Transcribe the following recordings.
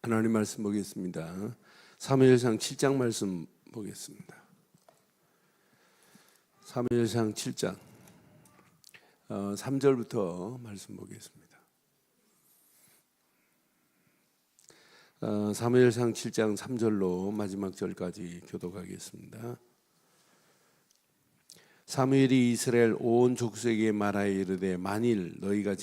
하나님 말씀 보겠습니다. 사무엘상 7장 말씀 보겠습니다. 사무엘상 7장 3절부터 말씀 보겠습니다. 사무엘상 7장 3절로 마지막 절까지 교독하겠습니다. 사무엘이 이스라엘 온 족속에게 말하여 이르되 만일 너희가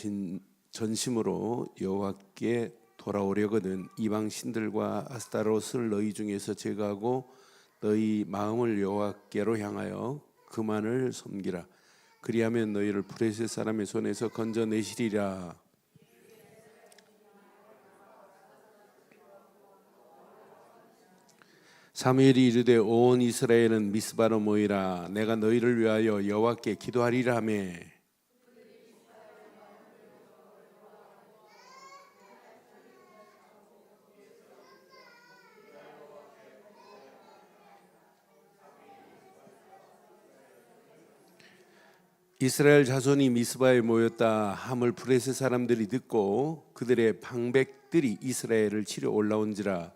전심으로 여호와께 돌아오려거든 이방 신들과 아스타롯을 너희 중에서 제거하고 너희 마음을 여호와께로 향하여 그만을 섬기라. 그리하면 너희를 브레셋 사람의 손에서 건져내시리라. 사무엘이 이르되 온 이스라엘은 미스바로 모이라. 내가 너희를 위하여 여호와께 기도하리라 하매 이스라엘 자손이 미스바에 모였다 함을 브레셋 사람들이 듣고 그들의 방백들이 이스라엘을 치러 올라온지라.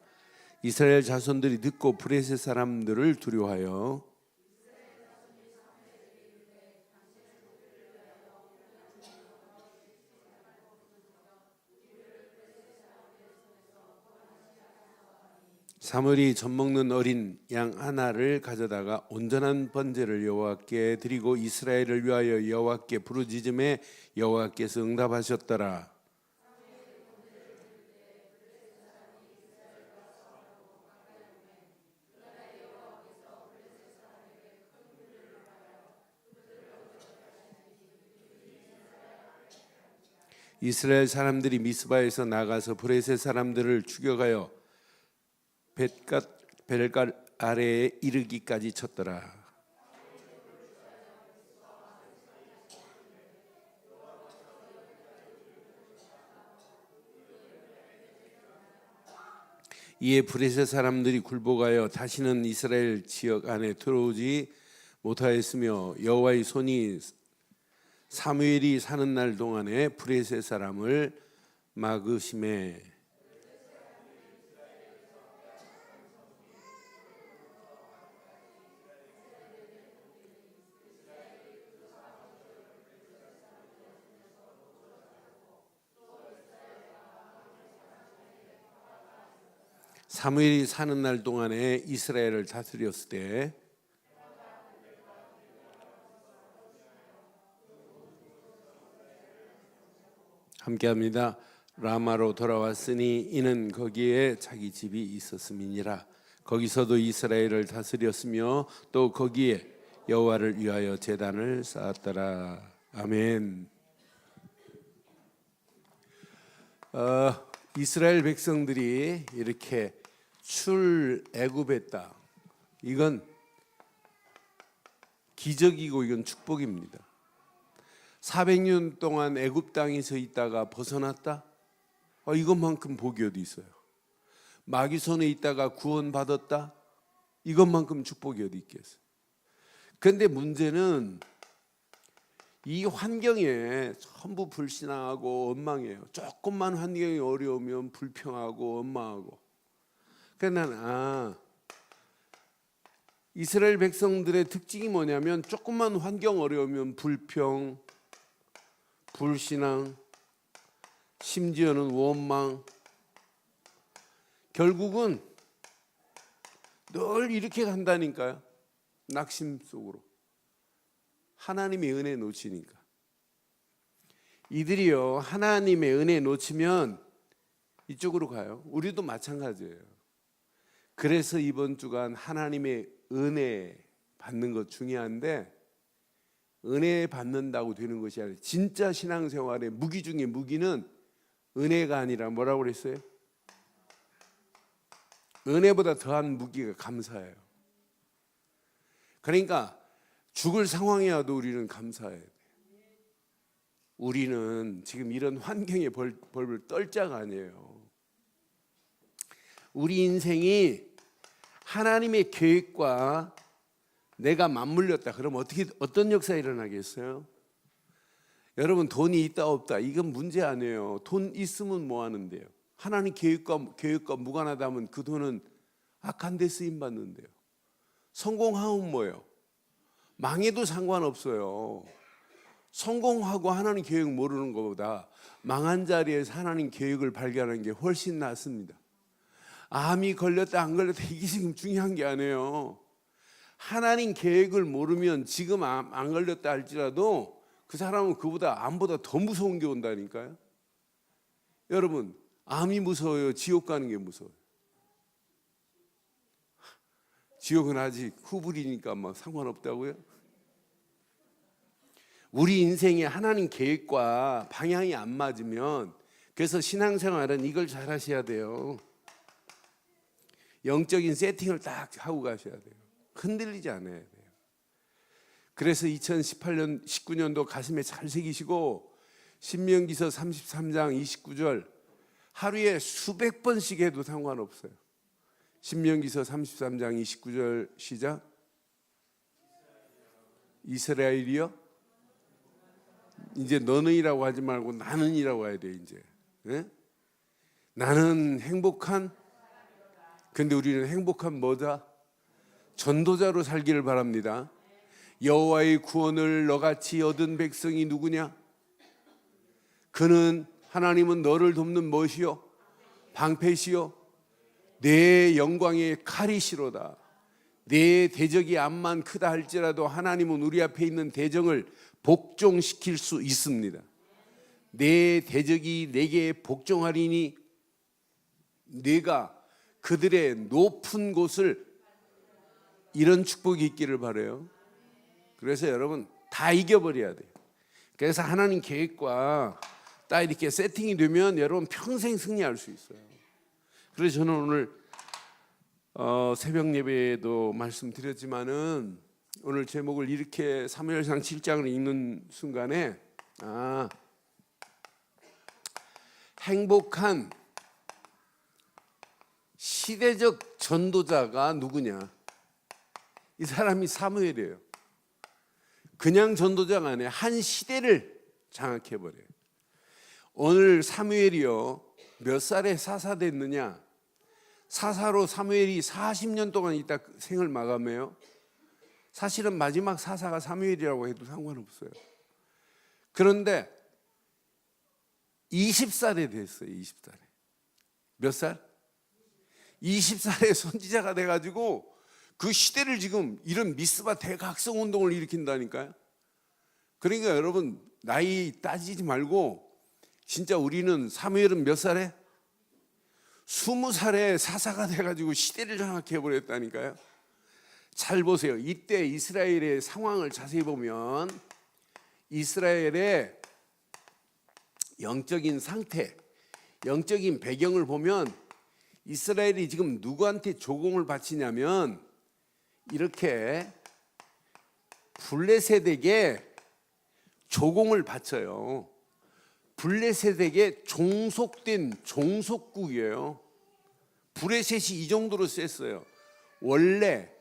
이스라엘 자손들이 듣고 브레셋 사람들을 두려워하여 사무엘이 젖먹는 어린 양 하나를 가져다가 온전한 번제를 여호와께 드리고 이스라엘을 위하여 여호와께 부르짖음에 여호와께서 응답하셨더라. 이스라엘 사람들이 미스바에서 나가서 브레셋 사람들을 추격하여 벨갓 아래에 이르기까지 쳤더라. 이에 브레셋 사람들이 굴복하여 다시는 이스라엘 지역 안에 들어오지 못하였으며 여호와의 손이 사무엘이 사는 날 동안에 브레셋 사람을 막으심에 사무엘이 사는 날 동안에 이스라엘을 다스렸을 때 함께합니다. 라마로 돌아왔으니 이는 거기에 자기 집이 있었음이니라. 거기서도 이스라엘을 다스렸으며 또 거기에 여호와를 위하여 제단을 쌓았더라. 아멘. 이스라엘 백성들이 이렇게 출애굽했다. 이건 기적이고 이건 축복입니다. 400년 동안 애굽 땅에서 있다가 벗어났다? 이것만큼 복이 어디 있어요? 마귀 손에 있다가 구원받았다? 이것만큼 축복이 어디 있겠어요? 그런데 문제는 이 환경에 전부 불신앙하고 원망해요. 조금만 환경이 어려우면 불평하고 원망하고. 그러니까 나는 이스라엘 백성들의 특징이 뭐냐면 조금만 환경 어려우면 불평, 불신앙, 심지어는 원망. 결국은 늘 이렇게 간다니까요. 낙심 속으로. 하나님의 은혜 놓치니까. 이들이요 하나님의 은혜 놓치면 이쪽으로 가요. 우리도 마찬가지예요. 그래서 이번 주간 하나님의 은혜 받는 것 중요한데 은혜 받는다고 되는 것이 아니라 진짜 신앙생활의 무기 중에 무기는 은혜가 아니라 뭐라고 그랬어요? 은혜보다 더한 무기가 감사예요. 그러니까 죽을 상황이라도 우리는 감사해야 돼요. 우리는 지금 이런 환경에 벌벌 떨 자가 아니에요. 우리 인생이 하나님의 계획과 내가 맞물렸다. 그럼 어떤 역사가 일어나겠어요? 여러분 돈이 있다 없다 이건 문제 아니에요. 돈 있으면 뭐 하는데요? 하나님 계획과 무관하다면 그 돈은 악한 데 쓰임 받는데요. 성공하면 뭐예요? 망해도 상관없어요. 성공하고 하나님 계획 모르는 것보다 망한 자리에서 하나님 계획을 발견하는 게 훨씬 낫습니다. 암이 걸렸다 안 걸렸다 이게 지금 중요한 게 아니에요. 하나님 계획을 모르면 지금 안 걸렸다 할지라도 그 사람은 그보다 암보다 더 무서운 게 온다니까요. 여러분, 암이 무서워요? 지옥 가는 게 무서워요? 지옥은 아직 후불이니까 막 상관없다고요? 우리 인생에 하나님 계획과 방향이 안 맞으면, 그래서 신앙생활은 이걸 잘 하셔야 돼요. 영적인 세팅을 딱 하고 가셔야 돼요. 흔들리지 않아야 돼요. 그래서 2018년 19년도 가슴에 잘 새기시고 신명기서 33장 29절 하루에 수백 번씩 해도 상관없어요. 신명기서 33장 29절 시작. 이스라엘이여, 이제 너는이라고 하지 말고 나는이라고 해야 돼. 이제 나는 행복한, 근데 우리는 행복한 뭐다? 전도자로 살기를 바랍니다. 여호와의 구원을 너같이 얻은 백성이 누구냐? 그는, 하나님은 너를 돕는 무엇이요? 방패시요 내 영광의 칼이시로다. 내 대적이 암만 크다 할지라도 하나님은 우리 앞에 있는 대적을 복종시킬 수 있습니다. 내 대적이 내게 복종하리니 내가 그들의 높은 곳을, 이런 축복이 있기를 바라요. 그래서 여러분 다 이겨버려야 돼요. 그래서 하나님 계획과 딱 이렇게 세팅이 되면 여러분 평생 승리할 수 있어요. 그래서 저는 오늘 새벽 예배에도 말씀드렸지만은 오늘 제목을 이렇게 사무엘상 7장을 읽는 순간에 행복한 시대적 전도자가 누구냐? 이 사람이 사무엘이에요. 그냥 전도자가 아니에요. 한 시대를 장악해버려요. 오늘 사무엘이요, 몇 살에 사사됐느냐? 사사로 사무엘이 40년 동안 있다 생을 마감해요. 사실은 마지막 사사가 사무엘이라고 해도 상관없어요. 그런데 20살에 됐어요. 20살에. 몇 살? 20살에 선지자가 돼가지고 그 시대를 지금 이런 미스바 대각성 운동을 일으킨다니까요. 그러니까 여러분 나이 따지지 말고 진짜 우리는 사무엘은 몇 살에? 20살에 사사가 돼가지고 시대를 장악해버렸다니까요. 잘 보세요. 이때 이스라엘의 상황을 자세히 보면 이스라엘의 영적인 상태, 영적인 배경을 보면 이스라엘이 지금 누구한테 조공을 바치냐면 이렇게 블레셋에게 조공을 바쳐요. 블레셋에게 종속된 종속국이에요. 브레셋이 이 정도로 셌어요. 원래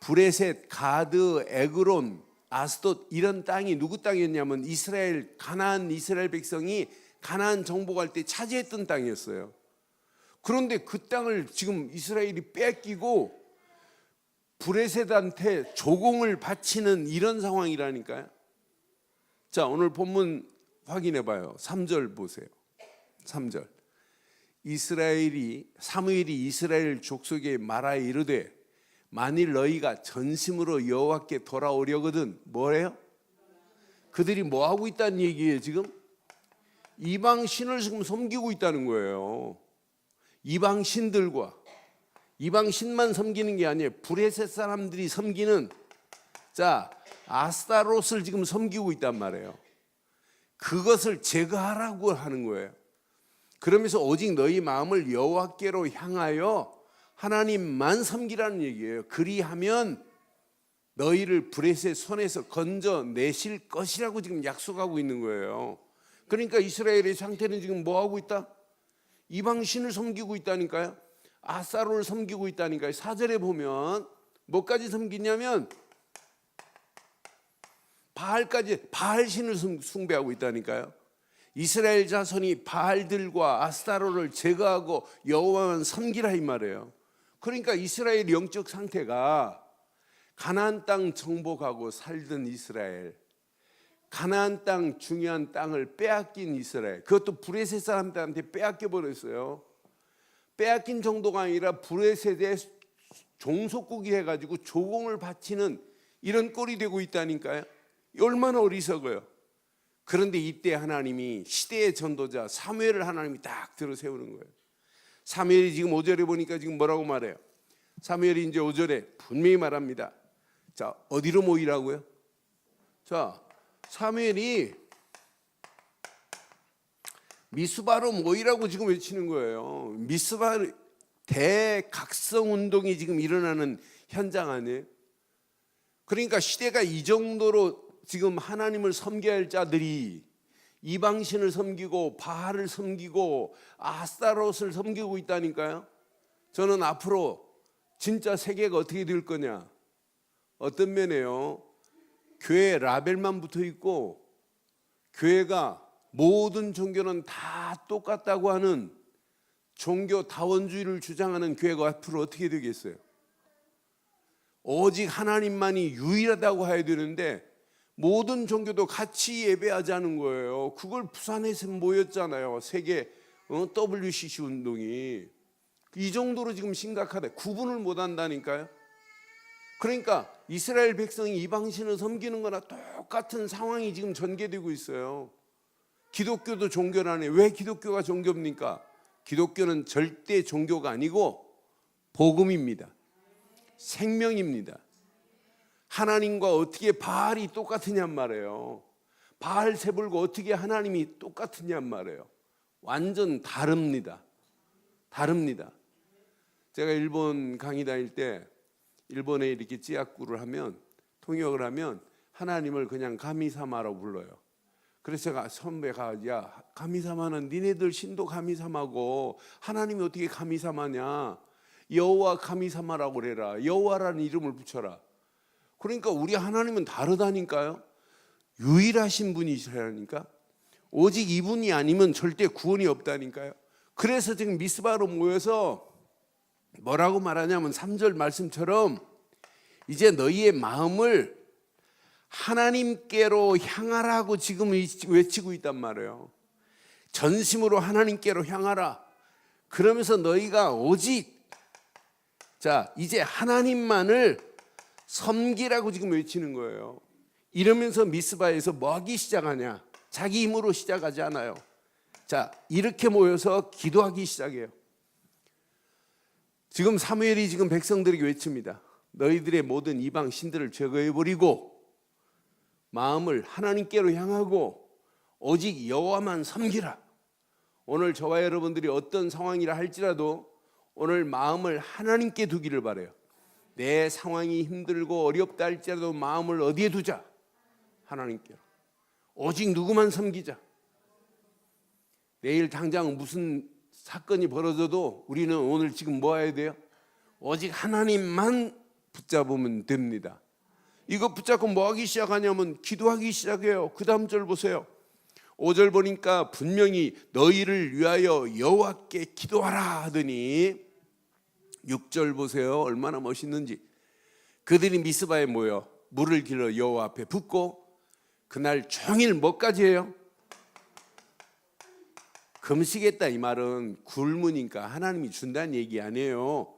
브레셋, 가드, 에그론, 아스돗 이런 땅이 누구 땅이었냐면 이스라엘, 가나안 이스라엘 백성이 가나안 정복할 때 차지했던 땅이었어요. 그런데 그 땅을 지금 이스라엘이 뺏기고 브레셋한테 조공을 바치는 이런 상황이라니까요. 자, 오늘 본문 확인해 봐요. 3절 보세요. 3절. 사무엘이 이스라엘 족속에 말하여 이르되 만일 너희가 전심으로 여호와께 돌아오려거든 뭐래요? 그들이 뭐 하고 있다는 얘기예요. 지금 이방 신을 지금 섬기고 있다는 거예요. 이방 신들과 이방 신만 섬기는 게 아니에요. 브레셋 사람들이 섬기는 아스타롯을 지금 섬기고 있단 말이에요. 그것을 제거하라고 하는 거예요. 그러면서 오직 너희 마음을 여호와께로 향하여 하나님만 섬기라는 얘기예요. 그리하면 너희를 브레셋 손에서 건져내실 것이라고 지금 약속하고 있는 거예요. 그러니까 이스라엘의 상태는 지금 뭐 하고 있다? 이방 신을 섬기고 있다니까요. 아사로를 섬기고 있다니까요. 4절에 보면 뭐까지 섬기냐면 바알 신을 숭배하고 있다니까요. 이스라엘 자손이 바알들과 아스타로를 제거하고 여호와만 섬기라 이 말이에요. 그러니까 이스라엘 영적 상태가 가나안 땅 정복하고 살던 이스라엘, 가나안 땅 중요한 땅을 빼앗긴 이스라엘, 그것도 브레셋 사람들한테 빼앗겨 버렸어요. 빼앗긴 정도가 아니라 브레셋에 종속국이 해가지고 조공을 바치는 이런 꼴이 되고 있다니까요. 얼마나 어리석어요. 그런데 이때 하나님이 시대의 전도자 사무엘을 하나님이 딱 들어 세우는 거예요. 사무엘이 지금 5절에 보니까 지금 뭐라고 말해요? 사무엘이 이제 5절에 분명히 말합니다. 자, 어디로 모이라고요? 자, 사무엘이 미스바로 모이라고 지금 외치는 거예요. 미스바 대각성 운동이 지금 일어나는 현장 아니에요? 그러니까 시대가 이 정도로 지금 하나님을 섬겨야 할 자들이 이방신을 섬기고 바알을 섬기고 아스타롯을 섬기고 있다니까요. 저는 앞으로 진짜 세계가 어떻게 될 거냐, 어떤 면에요, 교회 라벨만 붙어 있고 교회가 모든 종교는 다 똑같다고 하는 종교 다원주의를 주장하는 교회가 앞으로 어떻게 되겠어요? 오직 하나님만이 유일하다고 해야 되는데 모든 종교도 같이 예배하자는 거예요. 그걸 부산에서 모였잖아요. 세계 WCC 운동이. 이 정도로 지금 심각하다. 구분을 못 한다니까요. 그러니까 이스라엘 백성이 이방신을 섬기는 거나 똑같은 상황이 지금 전개되고 있어요. 기독교도 종교라네. 왜 기독교가 종교입니까? 기독교는 절대 종교가 아니고 복음입니다. 생명입니다. 하나님과 어떻게 바알이 똑같으냔 말이에요. 바알 세불과 어떻게 하나님이 똑같으냔 말이에요. 완전 다릅니다. 다릅니다. 제가 일본 강의 다닐 때 일본에 이렇게 찌약구를 하면, 통역을 하면 하나님을 그냥 가미사마라고 불러요. 그래서 제가 선배가, 야, 가미사마는 니네들 신도 가미사마고 하나님이 어떻게 가미사마냐, 여호와 가미사마라고 그래라, 여호와라는 이름을 붙여라. 그러니까 우리 하나님은 다르다니까요. 유일하신 분이시라니까. 오직 이분이 아니면 절대 구원이 없다니까요. 그래서 지금 미스바로 모여서 뭐라고 말하냐면 3절 말씀처럼 이제 너희의 마음을 하나님께로 향하라고 지금 외치고 있단 말이에요. 전심으로 하나님께로 향하라. 그러면서 너희가 오직, 자, 이제 하나님만을 섬기라고 지금 외치는 거예요. 이러면서 미스바에서 뭐 하기 시작하냐? 자기 힘으로 시작하지 않아요. 자, 이렇게 모여서 기도하기 시작해요. 지금 사무엘이 지금 백성들에게 외칩니다. 너희들의 모든 이방 신들을 제거해버리고 마음을 하나님께로 향하고 오직 여호와만 섬기라. 오늘 저와 여러분들이 어떤 상황이라 할지라도 오늘 마음을 하나님께 두기를 바라요. 내 상황이 힘들고 어렵다 할지라도 마음을 어디에 두자? 하나님께로. 오직 누구만 섬기자. 내일 당장 무슨 사건이 벌어져도 우리는 오늘 지금 뭐 해야 돼요? 오직 하나님만 붙잡으면 됩니다. 이거 붙잡고 뭐 하기 시작하냐면 기도하기 시작해요. 그 다음 절 보세요. 5절 보니까 분명히 너희를 위하여 여호와께 기도하라 하더니 6절 보세요. 얼마나 멋있는지. 그들이 미스바에 모여 물을 길러 여호와 앞에 붓고 그날 종일 뭐까지 해요? 금식했다. 이 말은 굶으니까 하나님이 준다는 얘기 아니에요.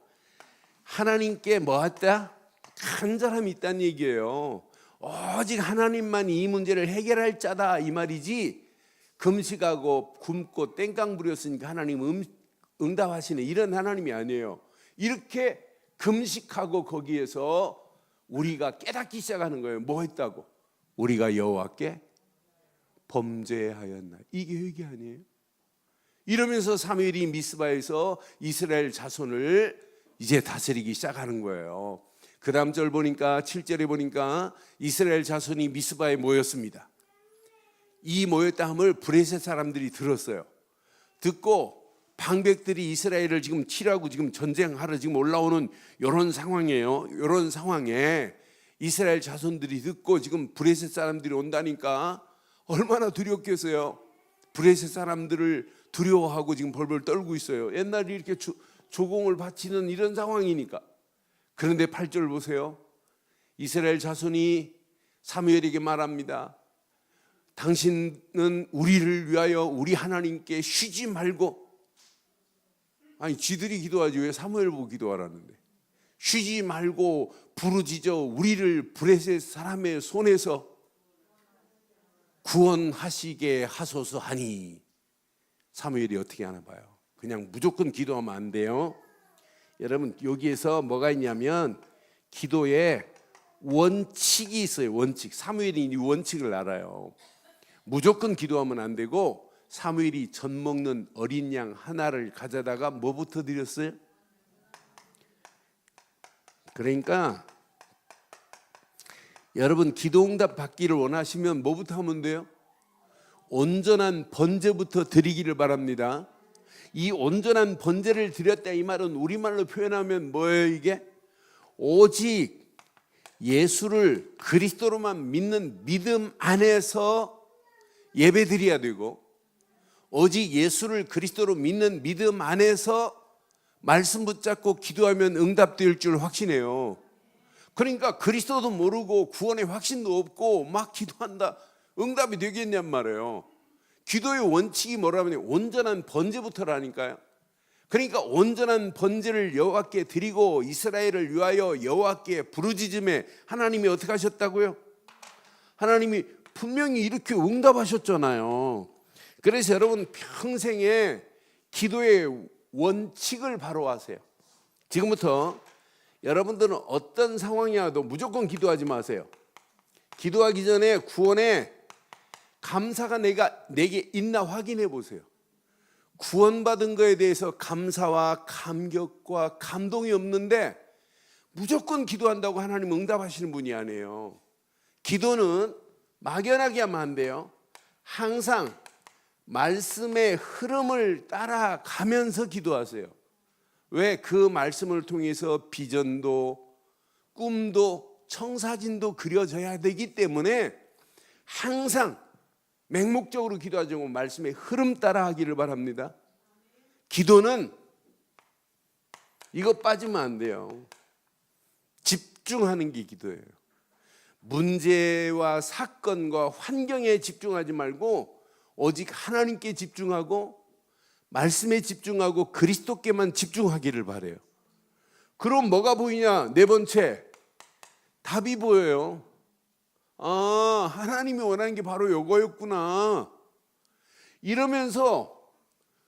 하나님께 뭐 했다? 간절함이 있다는 얘기예요. 오직 하나님만 이 문제를 해결할 자다 이 말이지, 금식하고 굶고 땡깡 부렸으니까 하나님 응답하시네 이런 하나님이 아니에요. 이렇게 금식하고 거기에서 우리가 깨닫기 시작하는 거예요. 뭐 했다고? 우리가 여호와께 범죄하였나. 이게 회개 아니에요? 이러면서 사무엘이 미스바에서 이스라엘 자손을 이제 다스리기 시작하는 거예요. 그 다음 절 보니까 7절에 보니까 이스라엘 자손이 미스바에 모였습니다. 이 모였다함을 브레셋 사람들이 들었어요. 듣고 방백들이 이스라엘을 지금 치라고 지금 전쟁하러 지금 올라오는 이런 상황이에요. 이런 상황에 이스라엘 자손들이 듣고 지금 브레셋 사람들이 온다니까 얼마나 두렵겠어요. 브레셋 사람들을 두려워하고 지금 벌벌 떨고 있어요. 옛날에 이렇게 조공을 바치는 이런 상황이니까. 그런데 8절 보세요. 이스라엘 자손이 사무엘에게 말합니다. 당신은 우리를 위하여 우리 하나님께 쉬지 말고, 아니 지들이 기도하지 왜 사무엘 보고 기도하라는데, 쉬지 말고 부르짖어 우리를 브레셋 사람의 손에서 구원하시게 하소서 하니. 사무엘이 어떻게 하나 봐요. 그냥 무조건 기도하면 안 돼요. 여러분 여기에서 뭐가 있냐면 기도에 원칙이 있어요. 원칙. 사무엘이 이 원칙을 알아요. 무조건 기도하면 안 되고, 사무엘이 젖 먹는 어린 양 하나를 가져다가 뭐부터 드렸어요? 그러니까 여러분 기도 응답 받기를 원하시면 뭐부터 하면 돼요? 온전한 번제부터 드리기를 바랍니다. 이 온전한 번제를 드렸다 이 말은 우리말로 표현하면 뭐예요? 이게 오직 예수를 그리스도로만 믿는 믿음 안에서 예배드려야 되고, 오직 예수를 그리스도로 믿는 믿음 안에서 말씀 붙잡고 기도하면 응답될 줄 확신해요. 그러니까 그리스도도 모르고 구원의 확신도 없고 막 기도한다, 응답이 되겠냔 말이에요. 기도의 원칙이 뭐라면 온전한 번제부터라니까요. 그러니까 온전한 번제를 여호와께 드리고 이스라엘을 위하여 여호와께 부르짖음에 하나님이 어떻게 하셨다고요? 하나님이 분명히 이렇게 응답하셨잖아요. 그래서 여러분 평생에 기도의 원칙을 바로 하세요. 지금부터 여러분들은 어떤 상황이 와도 무조건 기도하지 마세요. 기도하기 전에 구원에 감사가 내게 있나 확인해 보세요. 구원받은 거에 대해서 감사와 감격과 감동이 없는데 무조건 기도한다고 하나님 응답하시는 분이 아니에요. 기도는 막연하게 하면 안 돼요. 항상 말씀의 흐름을 따라가면서 기도하세요. 왜? 그 말씀을 통해서 비전도 꿈도 청사진도 그려져야 되기 때문에 항상 맹목적으로 기도하지 않고 말씀의 흐름 따라 하기를 바랍니다. 기도는 이거 빠지면 안 돼요. 집중하는 게 기도예요. 문제와 사건과 환경에 집중하지 말고 오직 하나님께 집중하고 말씀에 집중하고 그리스도께만 집중하기를 바라요. 그럼 뭐가 보이냐? 네 번째, 답이 보여요. 아, 하나님이 원하는 게 바로 이거였구나. 이러면서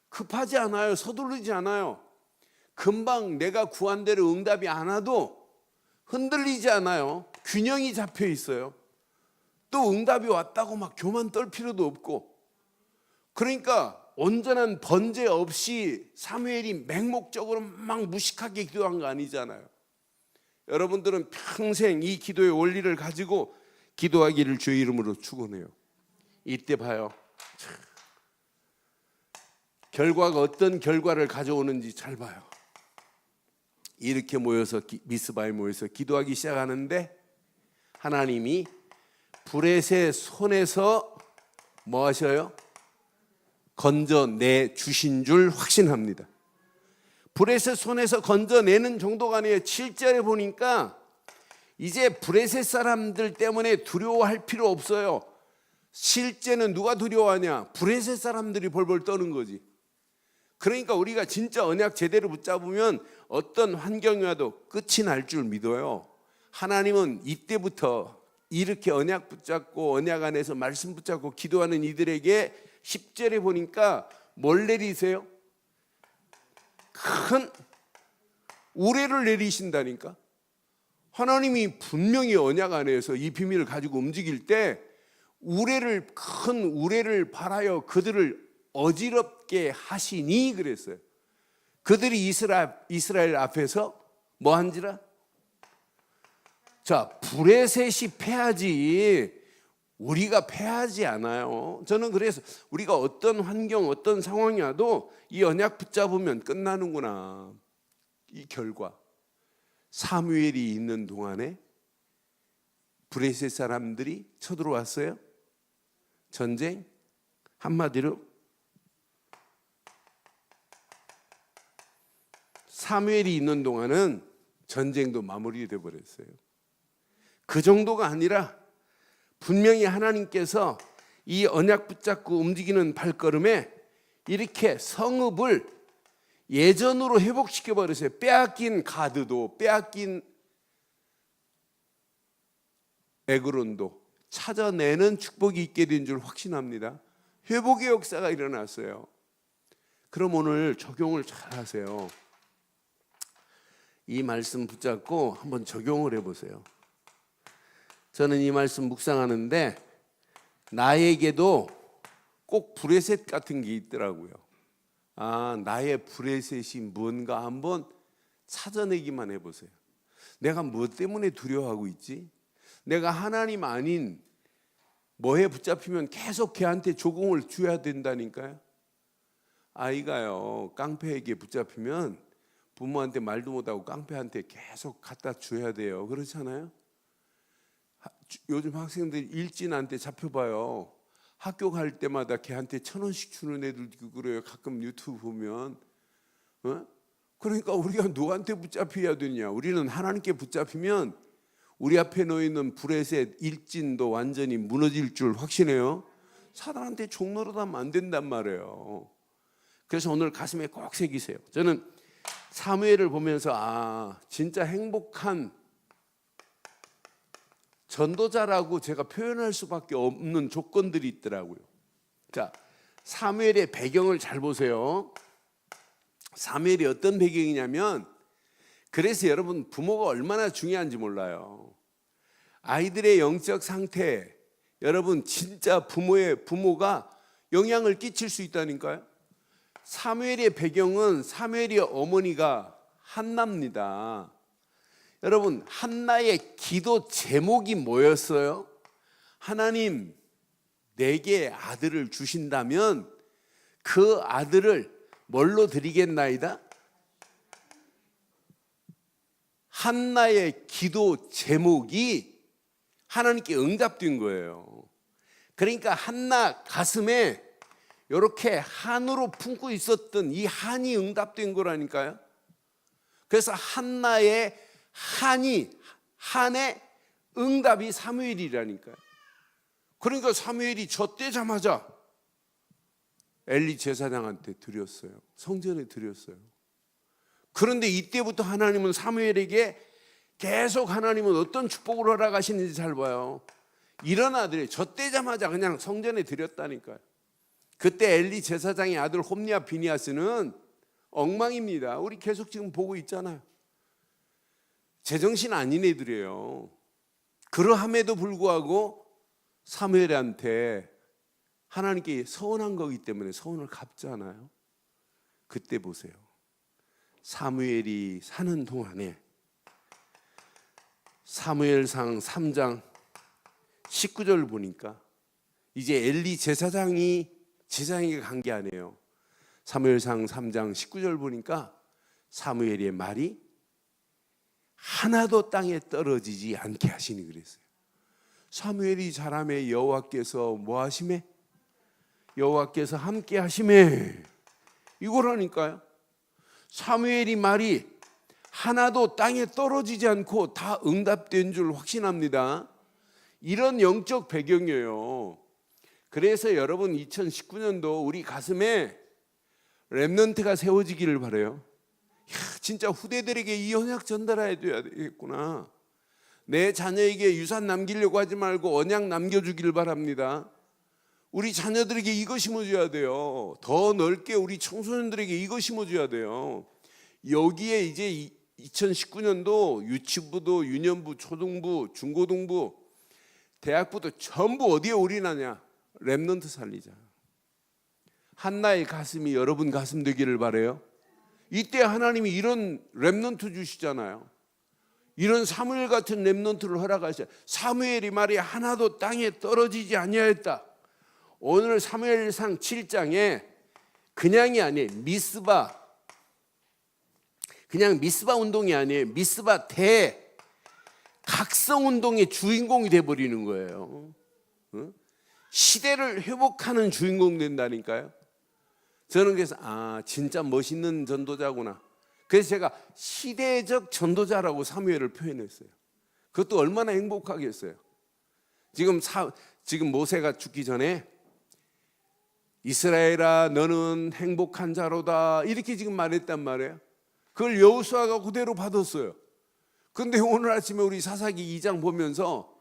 급하지 않아요. 서두르지 않아요. 금방 내가 구한 대로 응답이 안 와도 흔들리지 않아요. 균형이 잡혀 있어요. 또 응답이 왔다고 막 교만 떨 필요도 없고. 그러니까 온전한 번제 없이 사무엘이 맹목적으로 막 무식하게 기도한 거 아니잖아요. 여러분들은 평생 이 기도의 원리를 가지고 기도하기를 주의 이름으로 축원해요. 이때 봐요. 결과가 어떤 결과를 가져오는지 잘 봐요. 이렇게 모여서 미스바에 모여서 기도하기 시작하는데 하나님이 브렛의 손에서 뭐 하셔요? 건져내 주신 줄 확신합니다. 브렛의 손에서 건져내는 정도가 아니에요. 7절에 보니까 이제 브레셋 사람들 때문에 두려워할 필요 없어요. 실제는 누가 두려워하냐? 브레셋 사람들이 벌벌 떠는 거지. 그러니까 우리가 진짜 언약 제대로 붙잡으면 어떤 환경이 와도 끝이 날 줄 믿어요. 하나님은 이때부터 이렇게 언약 붙잡고 언약 안에서 말씀 붙잡고 기도하는 이들에게 10절에 보니까 뭘 내리세요? 큰 우레를 내리신다니까. 하나님이 분명히 언약 안에서 이 비밀을 가지고 움직일 때 큰 우레를 발하여 그들을 어지럽게 하시니 그랬어요. 그들이 이스라엘 앞에서 뭐 한지라? 자, 브레셋이 패하지 우리가 패하지 않아요. 저는 그래서 우리가 어떤 환경 어떤 상황이 와도 이 언약 붙잡으면 끝나는구나. 이 결과 사무엘이 있는 동안에 브레셋 사람들이 쳐들어왔어요. 전쟁 한마디로 사무엘이 있는 동안은 전쟁도 마무리돼 버렸어요. 그 정도가 아니라 분명히 하나님께서 이 언약 붙잡고 움직이는 발걸음에 이렇게 성읍을 예전으로 회복시켜 버렸어요. 빼앗긴 가드도, 빼앗긴 에그론도 찾아내는 축복이 있게 된 줄 확신합니다. 회복의 역사가 일어났어요. 그럼 오늘 적용을 잘 하세요. 이 말씀 붙잡고 한번 적용을 해보세요. 저는 이 말씀 묵상하는데 나에게도 꼭 브레셋 같은 게 있더라고요. 나의 브레셋이 뭔가 한번 찾아내기만 해보세요. 내가 뭐 때문에 두려워하고 있지? 내가 하나님 아닌 뭐에 붙잡히면 계속 걔한테 조공을 줘야 된다니까요. 아이가요, 깡패에게 붙잡히면 부모한테 말도 못하고 깡패한테 계속 갖다 줘야 돼요. 그렇잖아요? 요즘 학생들 일진한테 잡혀봐요. 학교 갈 때마다 걔한테 1,000원씩 주는 애들도 그래요. 가끔 유튜브 보면. 그러니까 우리가 누구한테 붙잡혀야 되냐? 우리는 하나님께 붙잡히면 우리 앞에 놓여있는 브레셋 일진도 완전히 무너질 줄 확신해요. 사단한테 종 노릇하면 안 된단 말이에요. 그래서 오늘 가슴에 꼭 새기세요. 저는 사무엘을 보면서 진짜 행복한 전도자라고 제가 표현할 수밖에 없는 조건들이 있더라고요. 자, 사무엘의 배경을 잘 보세요. 사무엘이 어떤 배경이냐면, 그래서 여러분 부모가 얼마나 중요한지 몰라요. 아이들의 영적 상태, 여러분 진짜 부모가 영향을 끼칠 수 있다니까요. 사무엘의 배경은 사무엘의 어머니가 한나입니다. 여러분, 한나의 기도 제목이 뭐였어요? 하나님, 내게 아들을 주신다면 그 아들을 뭘로 드리겠나이다? 한나의 기도 제목이 하나님께 응답된 거예요. 그러니까 한나 가슴에 이렇게 한으로 품고 있었던 이 한이 응답된 거라니까요. 그래서 한나의 한의 응답이 사무엘이라니까요. 그러니까 사무엘이 젖대자마자 엘리 제사장한테 드렸어요. 성전에 드렸어요. 그런데 이때부터 하나님은 사무엘에게 계속 하나님은 어떤 축복을 허락하시는지 잘 봐요. 이런 아들이 젖대자마자 그냥 성전에 드렸다니까요. 그때 엘리 제사장의 아들 홈리와 비니아스는 엉망입니다. 우리 계속 지금 보고 있잖아요. 제정신 아닌 애들이에요. 그러함에도 불구하고 사무엘한테 하나님께 서운한 거기 때문에 서운을 갚잖아요. 그때 보세요. 사무엘이 사는 동안에 사무엘상 3장 19절 보니까 이제 엘리 제사장에게 간 게 아니에요. 사무엘상 3장 19절 보니까 사무엘의 말이 하나도 땅에 떨어지지 않게 하시니 그랬어요. 사무엘이 자라매 여호와께서 뭐 하시매? 여호와께서 함께 하시매. 이거라니까요. 사무엘이 말이 하나도 땅에 떨어지지 않고 다 응답된 줄 확신합니다. 이런 영적 배경이에요. 그래서 여러분 2019년도 우리 가슴에 렘넌트가 세워지기를 바라요. 진짜 후대들에게 이 언약 전달해야 되겠구나. 내 자녀에게 유산 남기려고 하지 말고 언약 남겨주길 바랍니다. 우리 자녀들에게 이거 심어줘야 돼요. 더 넓게 우리 청소년들에게 이거 심어줘야 돼요. 여기에 이제 2019년도 유치부도 유년부, 초등부, 중고등부, 대학부도 전부 어디에 올인하냐? 렘넌트 살리자. 한나의 가슴이 여러분 가슴 되기를 바라요. 이때 하나님이 이런 렘넌트 주시잖아요. 이런 사무엘 같은 렘넌트를 허락하셔요. 사무엘이 말이 하나도 땅에 떨어지지 아니하였다. 오늘 사무엘상 7장에 그냥이 아니에요. 그냥 미스바 운동이 아니에요. 미스바 대각성 운동의 주인공이 돼버리는 거예요. 시대를 회복하는 주인공 된다니까요. 저는 그래서 진짜 멋있는 전도자구나. 그래서 제가 시대적 전도자라고 사무엘을 표현했어요. 그것도 얼마나 행복하겠어요. 지금 모세가 죽기 전에 이스라엘아 너는 행복한 자로다 이렇게 지금 말했단 말이에요. 그걸 여호수아가 그대로 받았어요. 근데 오늘 아침에 우리 사사기 2장 보면서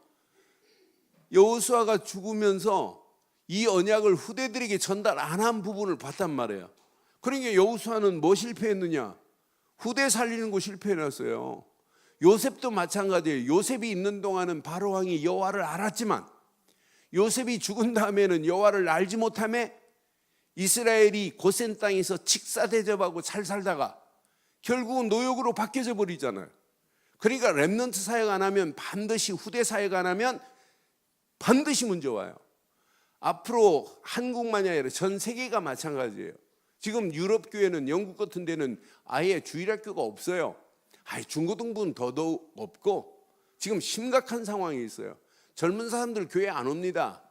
여호수아가 죽으면서 이 언약을 후대들에게 전달 안 한 부분을 봤단 말이에요. 그러니까 여호수아는 뭐 실패했느냐? 후대 살리는 거 실패했어요. 요셉도 마찬가지예요. 요셉이 있는 동안은 바로 왕이 여호와를 알았지만 요셉이 죽은 다음에는 여호와를 알지 못하며 이스라엘이 고센 땅에서 직사대접하고 잘 살다가 결국은 노역으로 바뀌어져 버리잖아요. 그러니까 렘넌트 사역 안 하면 반드시 후대 사역 안 하면 반드시 문제 와요. 앞으로 한국만이 아니라 전 세계가 마찬가지예요. 지금 유럽 교회는 영국 같은 데는 아예 주일학교가 없어요. 중고등부는 더더욱 없고 지금 심각한 상황이 있어요. 젊은 사람들 교회 안 옵니다.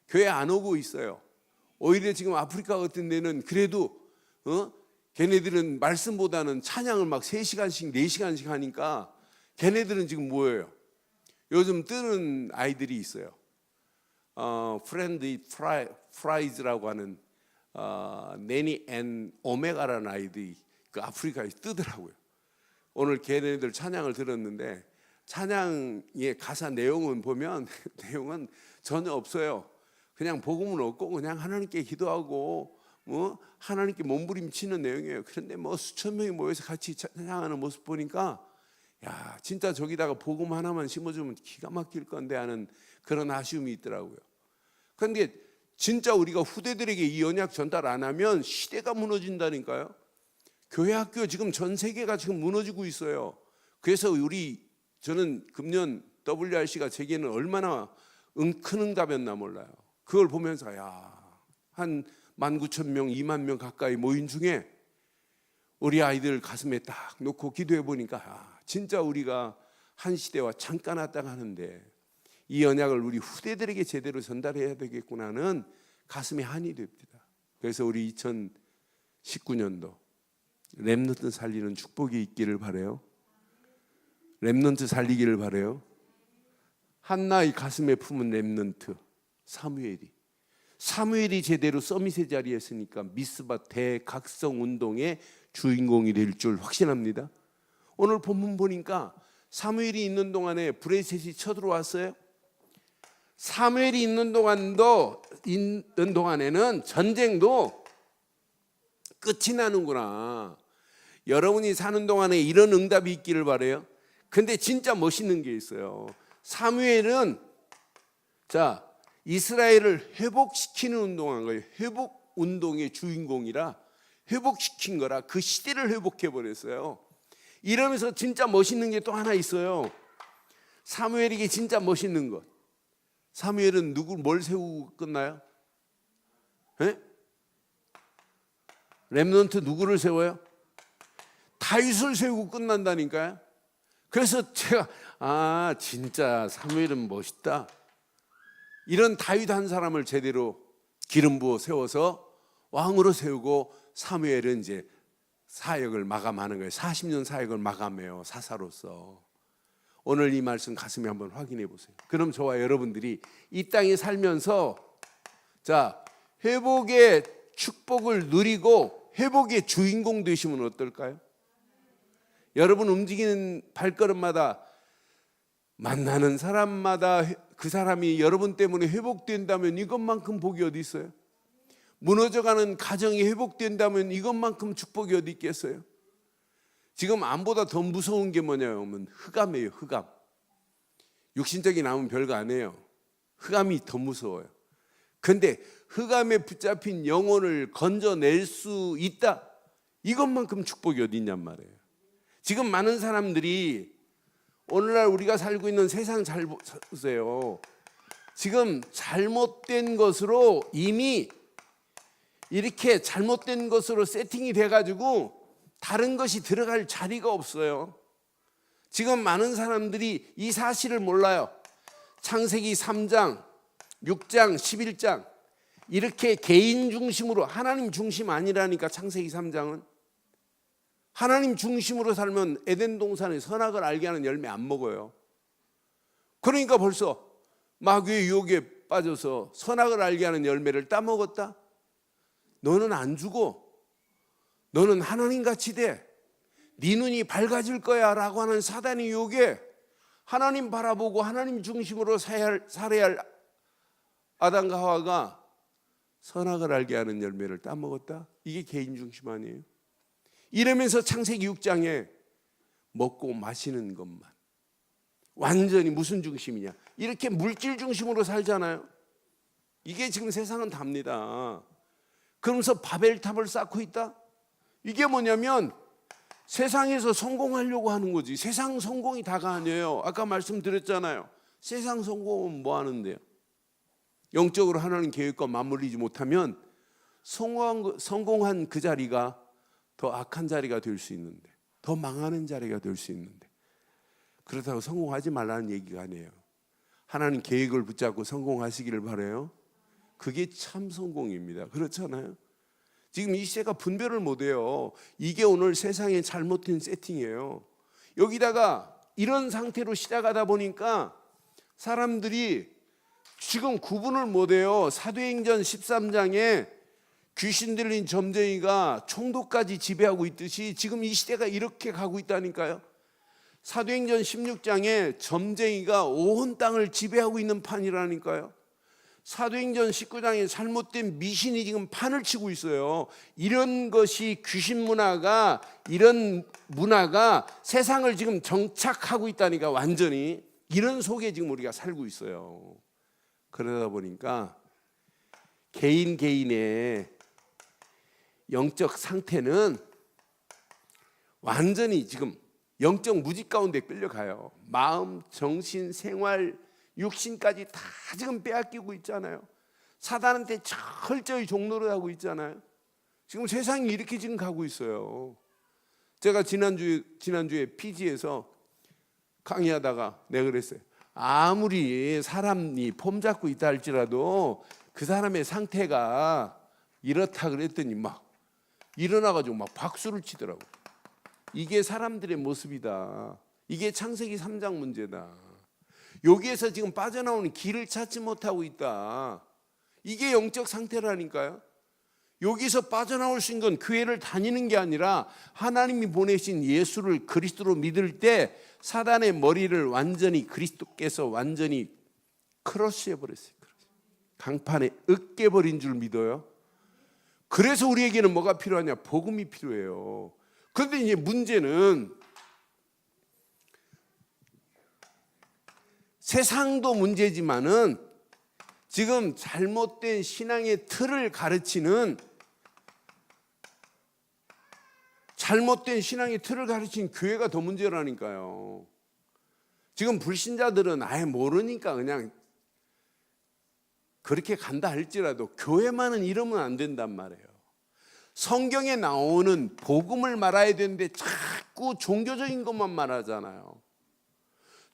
교회 안 오고 있어요. 오히려 지금 아프리카 같은 데는 그래도 걔네들은 말씀보다는 찬양을 막 3시간씩 4시간씩 하니까 걔네들은 지금 뭐예요? 요즘 뜨는 아이들이 있어요. 프렌드 프라이즈라고 하는 네니 앤 오메가라는 아이들이 그 아프리카에 뜨더라고요. 오늘 걔네들 찬양을 들었는데 찬양의 가사 내용은 보면 내용은 전혀 없어요. 그냥 복음은 없고 그냥 하나님께 기도하고 하나님께 몸부림치는 내용이에요. 그런데 뭐 수천 명이 모여서 같이 찬양하는 모습 보니까 야 진짜 저기다가 복음 하나만 심어주면 기가 막힐 건데 하는 그런 아쉬움이 있더라고요. 그런데 진짜 우리가 후대들에게 이 언약 전달 안 하면 시대가 무너진다니까요. 교회 학교 지금 전 세계가 지금 무너지고 있어요. 그래서 저는 금년 WRC가 제게는 얼마나 큰 응답이었나 몰라요. 그걸 보면서 한 19,000명, 2만 명 가까이 모인 중에 우리 아이들 가슴에 딱 놓고 기도해 보니까 진짜 우리가 한 시대와 잠깐 왔다 가는데 이 언약을 우리 후대들에게 제대로 전달해야 되겠구나는 가슴에 한이 됩니다. 그래서 우리 2019년도 렘넌트 살리는 축복이 있기를 바라요. 렘넌트 살리기를 바라요. 한나의 가슴에 품은 렘넌트 사무엘이 제대로 서밋의 자리에 있으니까 미스바 대각성 운동의 주인공이 될 줄 확신합니다. 오늘 본문 보니까 사무엘이 있는 동안에 브레셋이 쳐들어왔어요. 사무엘이 있는 동안에는 전쟁도 끝이 나는구나. 여러분이 사는 동안에 이런 응답이 있기를 바라요. 근데 진짜 멋있는 게 있어요. 사무엘은 이스라엘을 회복시키는 운동한 거예요. 회복 운동의 주인공이라 회복시킨 거라 그 시대를 회복해 버렸어요. 이러면서 진짜 멋있는 게 또 하나 있어요. 사무엘에게 진짜 멋있는 것. 사무엘은 뭘 세우고 끝나요? 렘넌트 누구를 세워요? 다윗을 세우고 끝난다니까요. 그래서 제가 진짜 사무엘은 멋있다. 이런 다윗 한 사람을 제대로 기름 부어 세워서 왕으로 세우고 사무엘은 이제 사역을 마감하는 거예요. 40년 사역을 마감해요. 사사로서. 오늘 이 말씀 가슴에 한번 확인해 보세요. 그럼 저와 여러분들이 이 땅에 살면서 회복의 축복을 누리고 회복의 주인공 되시면 어떨까요? 여러분 움직이는 발걸음마다 만나는 사람마다 그 사람이 여러분 때문에 회복된다면 이것만큼 복이 어디 있어요? 무너져가는 가정이 회복된다면 이것만큼 축복이 어디 있겠어요? 지금 암보다 더 무서운 게 뭐냐면 흑암이에요. 흑암. 육신적인 암은 별거 아니에요. 흑암이 더 무서워요. 근데 흑암에 붙잡힌 영혼을 건져낼 수 있다. 이것만큼 축복이 어디 있냔 말이에요. 지금 많은 사람들이 오늘날 우리가 살고 있는 세상 잘 보세요. 지금 잘못된 것으로 이미 이렇게 잘못된 것으로 세팅이 돼가지고 다른 것이 들어갈 자리가 없어요. 지금 많은 사람들이 이 사실을 몰라요. 창세기 3장, 6장, 11장 이렇게 개인 중심으로 하나님 중심 아니라니까 창세기 3장은 하나님 중심으로 살면 에덴 동산의 선악을 알게 하는 열매 안 먹어요. 그러니까 벌써 마귀의 유혹에 빠져서 선악을 알게 하는 열매를 따먹었다? 너는 안 죽어. 너는 하나님같이 돼. 네 눈이 밝아질 거야 라고 하는 사단의 유혹에 하나님 바라보고 하나님 중심으로 살아야 할 아담과 하와가 선악을 알게 하는 열매를 따먹었다? 이게 개인 중심 아니에요? 이러면서 창세기 6장에 먹고 마시는 것만, 완전히 무슨 중심이냐? 이렇게 물질 중심으로 살잖아요. 이게 지금 세상은 답니다. 그러면서 바벨탑을 쌓고 있다? 이게 뭐냐면 세상에서 성공하려고 하는 거지. 세상 성공이 다가 아니에요. 아까 말씀드렸잖아요. 세상 성공은 뭐 하는데요? 영적으로 하나님 계획과 맞물리지 못하면 성공한 그 자리가 더 악한 자리가 될 수 있는데, 더 망하는 자리가 될 수 있는데, 그렇다고 성공하지 말라는 얘기가 아니에요. 하나님 계획을 붙잡고 성공하시기를 바라요. 그게 참 성공입니다. 그렇잖아요. 지금 이 시대가 분별을 못해요. 이게 오늘 세상의 잘못된 세팅이에요. 여기다가 이런 상태로 시작하다 보니까 사람들이 지금 구분을 못해요. 사도행전 13장에 귀신 들린 점쟁이가 총독까지 지배하고 있듯이 지금 이 시대가 이렇게 가고 있다니까요. 사도행전 16장에 점쟁이가 온 땅을 지배하고 있는 판이라니까요. 사도행전 19장에 잘못된 미신이 지금 판을 치고 있어요. 이런 것이 귀신 문화가, 이런 문화가 세상을 지금 정착하고 있다니까. 완전히 이런 속에 지금 우리가 살고 있어요. 그러다 보니까 개인의 영적 상태는 완전히 지금 영적 무지 가운데 끌려가요. 마음, 정신, 생활, 육신까지 다 지금 빼앗기고 있잖아요. 사단한테 철저히 종노릇하고 있잖아요. 지금 세상이 이렇게 지금 가고 있어요. 제가 지난주에 피지에서 강의하다가 내가 그랬어요. 아무리 사람이 폼 잡고 있다 할지라도 그 사람의 상태가 이렇다 그랬더니 막 일어나가지고 막 박수를 치더라고. 이게 사람들의 모습이다. 이게 창세기 3장 문제다. 여기에서 지금 빠져나오는 길을 찾지 못하고 있다. 이게 영적 상태라니까요. 여기서 빠져나올 수 있는 건 교회를 다니는 게 아니라 하나님이 보내신 예수를 그리스도로 믿을 때 사단의 머리를 완전히 그리스도께서 완전히 크러쉬해버렸어요. 강판에 으깨버린 줄 믿어요. 그래서 우리에게는 뭐가 필요하냐? 복음이 필요해요. 그런데 이제 문제는 세상도 문제지만은 지금 잘못된 신앙의 틀을 가르치는 교회가 더 문제라니까요. 지금 불신자들은 아예 모르니까 그냥 그렇게 간다 할지라도 교회만은 이러면 안 된단 말이에요. 성경에 나오는 복음을 말해야 되는데 자꾸 종교적인 것만 말하잖아요.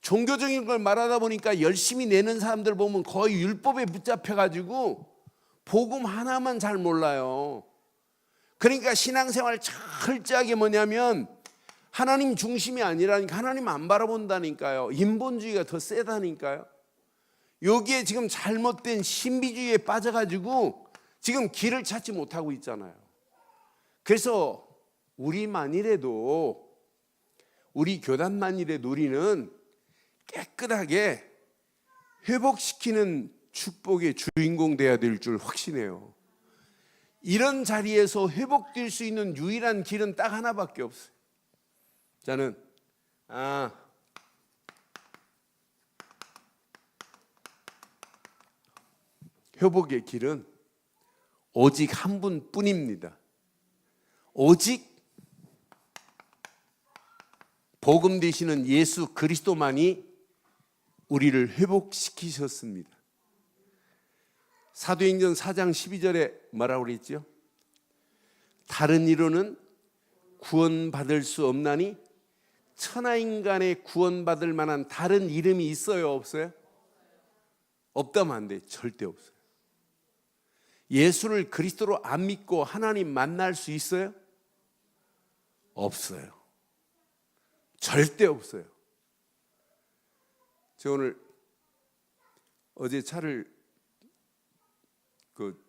종교적인 걸 말하다 보니까 열심히 내는 사람들 보면 거의 율법에 붙잡혀가지고 복음 하나만 잘 몰라요. 그러니까 신앙생활 철저하게 뭐냐면 하나님 중심이 아니라니까, 하나님 안 바라본다니까요. 인본주의가 더 세다니까요. 여기에 지금 잘못된 신비주의에 빠져가지고 지금 길을 찾지 못하고 있잖아요. 그래서 우리만이라도, 우리 교단만이라도 우리는 깨끗하게 회복시키는 축복의 주인공 돼야 될 줄 확신해요. 이런 자리에서 회복될 수 있는 유일한 길은 딱 하나밖에 없어요. 저는 회복의 길은 오직 한 분뿐입니다. 오직 복음 되시는 예수 그리스도만이 우리를 회복시키셨습니다. 사도행전 4장 12절에 뭐라고 그랬죠? 다른 이로는 구원받을 수 없나니 천하인간의 구원받을 만한 다른 이름이 있어요, 없어요? 없다면 안 돼. 절대 없어요. 예수를 그리스도로 안 믿고 하나님 만날 수 있어요? 없어요. 절대 없어요. 제가 오늘 어제 차를 그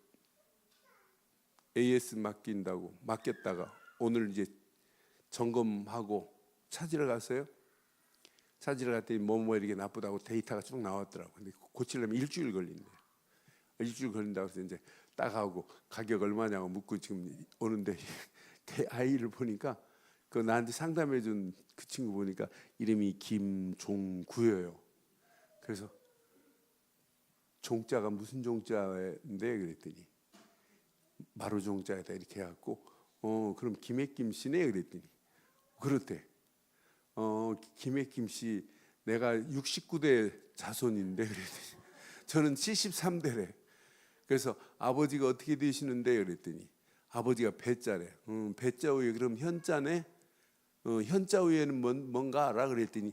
AS 맡겼다가 오늘 이제 점검하고 찾으러 갔어요. 찾으러 갔더니 뭐 이렇게 나쁘다고 데이터가 쭉 나왔더라고요. 근데 고치려면 일주일 걸린대요. 일주일 걸린다고 해서 이제 딱 하고 가격 얼마냐고 묻고 지금 오는데 그 아이를 보니까 그 나한테 상담해 준 그 친구 보니까 이름이 김종구예요. 그래서 종자가 무슨 종자인데 그랬더니 마루 종자에다 이렇게 해갖고 그럼 김혜김 씨네 그랬더니 그렇대. 김혜김 씨 내가 69대 자손인데 그랬더니 저는 73대래. 그래서 아버지가 어떻게 되시는데 그랬더니 아버지가 배자래. 배자 후에 그럼 현자네. 현자 후에는 뭔가 알아 그랬더니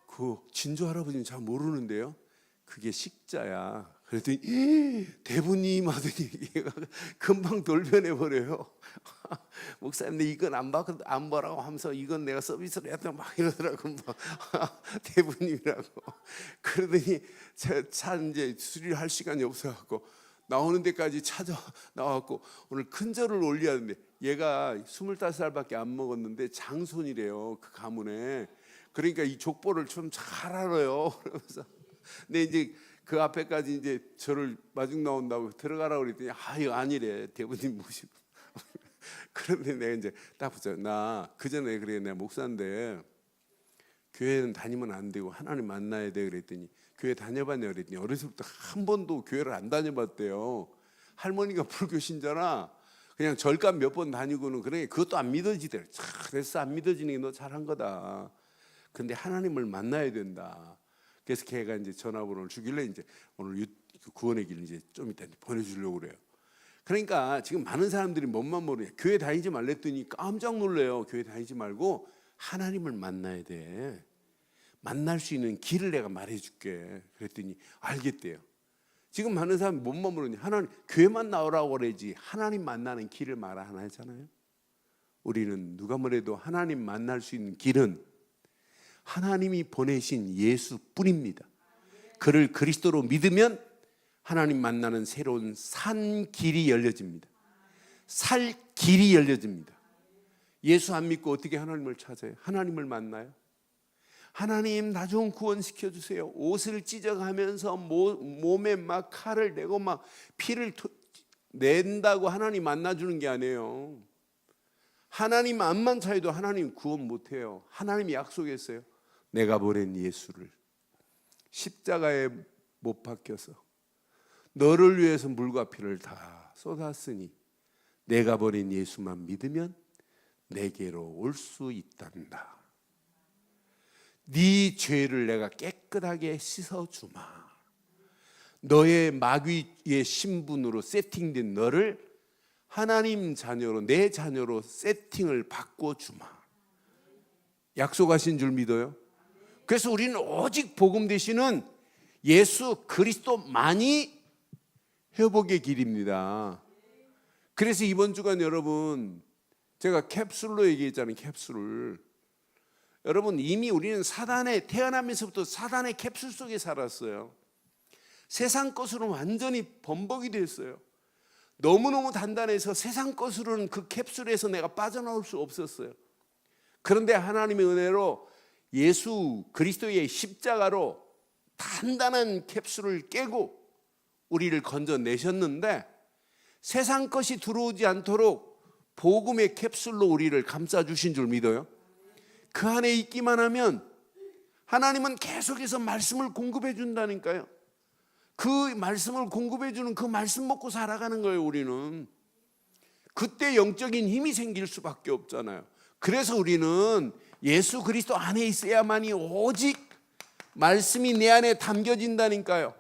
그 진조 할아버지는 잘 모르는데요. 그게 식자야. 그랬더니 대부님 하더니 얘가 금방 돌변해 버려요. 목사님 이건 안 보라고 하면서 이건 내가 서비스를 했다 막 이러더라고. 대부님이라고. 그러더니 차 이제 수리할 시간이 없어갖고 나오는 데까지 찾아 나와갖고 오늘 큰절을 올려야 하는데 얘가 25살밖에 안 먹었는데 장손이래요. 그 가문에. 그러니까 이 족보를 좀 잘 알아요. 그러면서 근데 이제 그 앞에까지 이제 저를 마중 나온다고 들어가라고 그랬더니 이거 아니래. 대부님 모시고. 그런데 내가 이제 딱 붙여. 나 그전에 그래 내가 목사인데 교회는 다니면 안 되고 하나님 만나야 돼 그랬더니 교회 다녀봤냐 그랬더니 어려서부터 한 번도 교회를 안 다녀봤대요. 할머니가 불교 신자라 그냥 절간 몇 번 다니고는 그래 그것도 안 믿어지대. 그래서 안 믿어지는 게 너 잘한 거다. 근데 하나님을 만나야 된다. 그래서 걔가 이제 전화번호를 주길래 이제 오늘 구원의 길 이제 좀 이따 보내주려고 그래요. 그러니까 지금 많은 사람들이 뭔만 모르냐. 교회 다니지 말랬더니 깜짝 놀래요. 교회 다니지 말고 하나님을 만나야 돼. 만날 수 있는 길을 내가 말해줄게. 그랬더니 알겠대요. 지금 많은 사람이 뭔만 모르냐. 하나님 교회만 나오라고 그러지 하나님 만나는 길을 말 안 하잖아요. 우리는 누가 뭐래도 하나님 만날 수 있는 길은 하나님이 보내신 예수뿐입니다. 그를 그리스도로 믿으면 하나님 만나는 새로운 산 길이 열려집니다. 살 길이 열려집니다. 예수 안 믿고 어떻게 하나님을 찾아요? 하나님을 만나요? 하나님 나 좀 구원시켜 주세요. 옷을 찢어가면서 몸에 막 칼을 내고 막 피를 낸다고 하나님 만나주는 게 아니에요. 하나님 안만 차이도 하나님 구원 못해요. 하나님이 약속했어요. 내가 보낸 예수를 십자가에 못 박혀서 너를 위해서 물과 피를 다 쏟았으니 내가 보낸 예수만 믿으면 내게로 올 수 있단다. 네 죄를 내가 깨끗하게 씻어주마. 너의 마귀의 신분으로 세팅된 너를 하나님 자녀로 내 자녀로 세팅을 바꿔주마. 약속하신 줄 믿어요. 그래서 우리는 오직 복음 되시는 예수 그리스도만이 회복의 길입니다. 그래서 이번 주간 여러분 제가 캡슐로 얘기했잖아요. 캡슐을. 여러분 이미 우리는 사단의 태어나면서부터 사단의 캡슐 속에 살았어요. 세상 것으로는 완전히 범벅이 됐어요. 너무너무 단단해서 세상 것으로는 그 캡슐에서 내가 빠져나올 수 없었어요. 그런데 하나님의 은혜로 예수 그리스도의 십자가로 단단한 캡슐을 깨고 우리를 건져내셨는데 세상 것이 들어오지 않도록 복음의 캡슐로 우리를 감싸주신 줄 믿어요. 그 안에 있기만 하면 하나님은 계속해서 말씀을 공급해 준다니까요. 그 말씀을 공급해 주는 그 말씀 먹고 살아가는 거예요. 우리는 그때 영적인 힘이 생길 수밖에 없잖아요. 그래서 우리는 예수 그리스도 안에 있어야만이 오직 말씀이 내 안에 담겨진다니까요.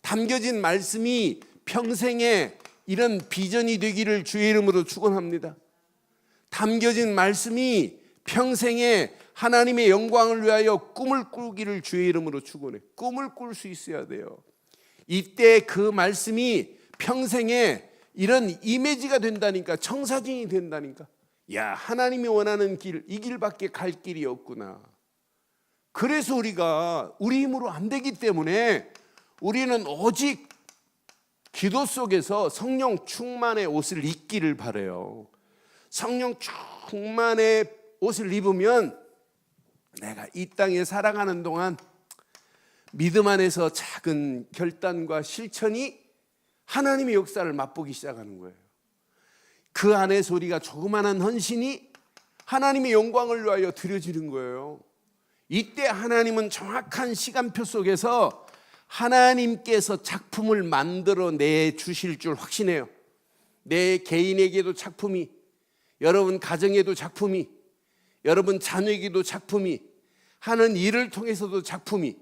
담겨진 말씀이 평생에 이런 비전이 되기를 주의 이름으로 축원합니다. 담겨진 말씀이 평생에 하나님의 영광을 위하여 꿈을 꾸기를 주의 이름으로 축원해. 꿈을 꿀 수 있어야 돼요. 이때 그 말씀이 평생에 이런 이미지가 된다니까. 청사진이 된다니까. 야, 하나님이 원하는 길, 이 길밖에 갈 길이 없구나. 그래서 우리가 우리 힘으로 안 되기 때문에 우리는 오직 기도 속에서 성령 충만의 옷을 입기를 바라요. 성령 충만의 옷을 입으면 내가 이 땅에 살아가는 동안 믿음 안에서 작은 결단과 실천이 하나님의 역사를 맛보기 시작하는 거예요. 그 안에서 우리가 조그마한 헌신이 하나님의 영광을 위하여 드려지는 거예요. 이때 하나님은 정확한 시간표 속에서 하나님께서 작품을 만들어 내 주실 줄 확신해요. 내 개인에게도 작품이, 여러분 가정에도 작품이, 여러분 자녀에게도 작품이, 하는 일을 통해서도 작품이,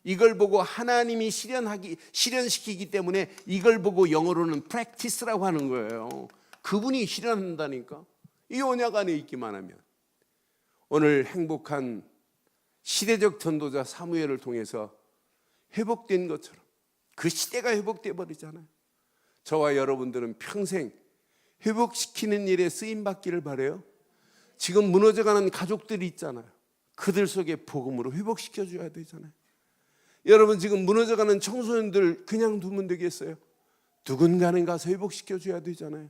이걸 보고 하나님이 실현시키기 때문에 이걸 보고 영어로는 practice라고 하는 거예요. 그분이 실현한다니까. 이 언약 안에 있기만 하면. 오늘 행복한 시대적 전도자 사무엘을 통해서 회복된 것처럼 그 시대가 회복돼 버리잖아요. 저와 여러분들은 평생 회복시키는 일에 쓰임받기를 바라요. 지금 무너져가는 가족들이 있잖아요. 그들 속에 복음으로 회복시켜줘야 되잖아요. 여러분 지금 무너져가는 청소년들 그냥 두면 되겠어요? 누군가는 가서 회복시켜줘야 되잖아요.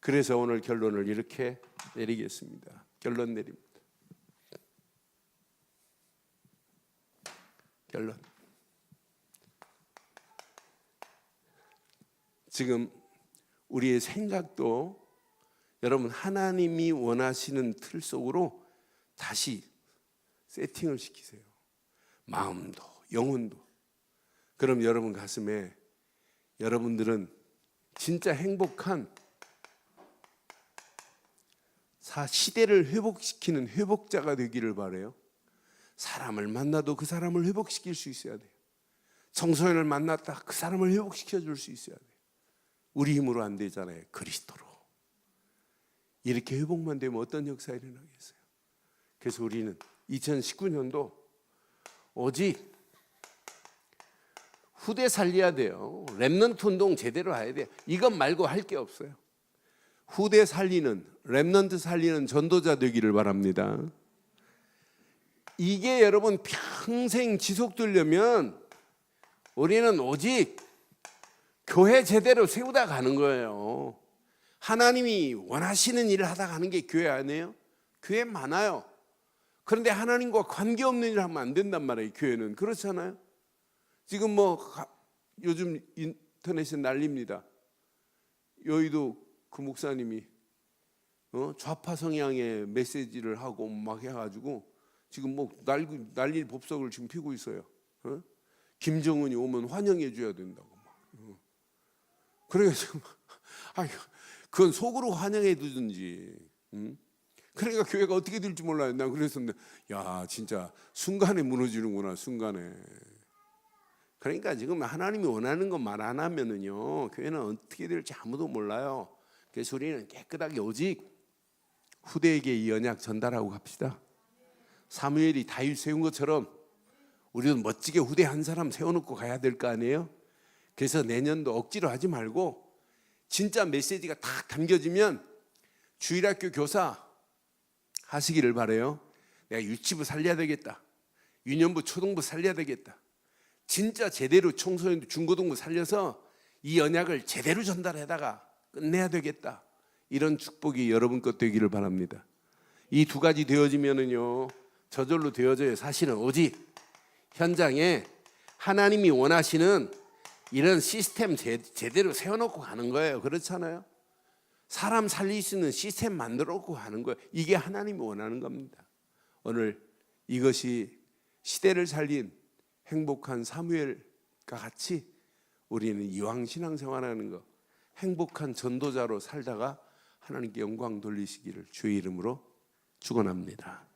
그래서 오늘 결론을 이렇게 내리겠습니다. 결론 내립니다. 결론. 지금 우리의 생각도 여러분 하나님이 원하시는 틀 속으로 다시 세팅을 시키세요. 마음도 영혼도. 그럼 여러분 가슴에 여러분들은 진짜 행복한 시대를 회복시키는 회복자가 되기를 바라요. 사람을 만나도 그 사람을 회복시킬 수 있어야 돼요. 청소년을 만났다 그 사람을 회복시켜 줄 수 있어야 돼요. 우리 힘으로 안 되잖아요. 그리스도로. 이렇게 회복만 되면 어떤 역사가 일어나겠어요? 그래서 우리는 2019년도 오직 후대 살려야 돼요. 렘넌트 운동 제대로 해야 돼요. 이것 말고 할 게 없어요. 후대 살리는, 렘넌트 살리는 전도자 되기를 바랍니다. 이게 여러분 평생 지속되려면 우리는 오직 교회 제대로 세우다 가는 거예요. 하나님이 원하시는 일을 하다 가는 게 교회 아니에요? 교회 많아요. 그런데 하나님과 관계없는 일을 하면 안 된단 말이에요. 교회는. 그렇잖아요. 지금 요즘 인터넷에 난립니다. 여의도 그 목사님이 좌파 성향의 메시지를 하고 막 해가지고 지금 난리 법석을 지금 피고 있어요. 김정은이 오면 환영해 줘야 된다고 막. 그래가지고 그건 속으로 환영해 두든지. 그러니까 교회가 어떻게 될지 몰라요. 난 그랬었는데 야 진짜 순간에 무너지는구나. 순간에. 그러니까 지금 하나님이 원하는 거 말 안 하면은요 교회는 어떻게 될지 아무도 몰라요. 그래서 우리는 깨끗하게 오직 후대에게 이 언약 전달하고 갑시다. 사무엘이 다윗 세운 것처럼 우리도 멋지게 후대 한 사람 세워놓고 가야 될 거 아니에요? 그래서 내년도 억지로 하지 말고 진짜 메시지가 딱 담겨지면 주일학교 교사 하시기를 바라요. 내가 유치부 살려야 되겠다. 유년부 초등부 살려야 되겠다. 진짜 제대로 청소년들 중고등부 살려서 이 언약을 제대로 전달해다가 끝내야 되겠다. 이런 축복이 여러분 것 되기를 바랍니다. 이 두 가지 되어지면은요 저절로 되어져요. 사실은 오직 현장에 하나님이 원하시는 이런 시스템 제대로 세워놓고 가는 거예요. 그렇잖아요. 사람 살릴 수 있는 시스템 만들어 놓고 가는 거예요. 이게 하나님이 원하는 겁니다. 오늘 이것이 시대를 살린 행복한 사무엘과 같이 우리는 이왕 신앙생활하는 거 행복한 전도자로 살다가 하나님께 영광 돌리시기를 주의 이름으로 축원합니다.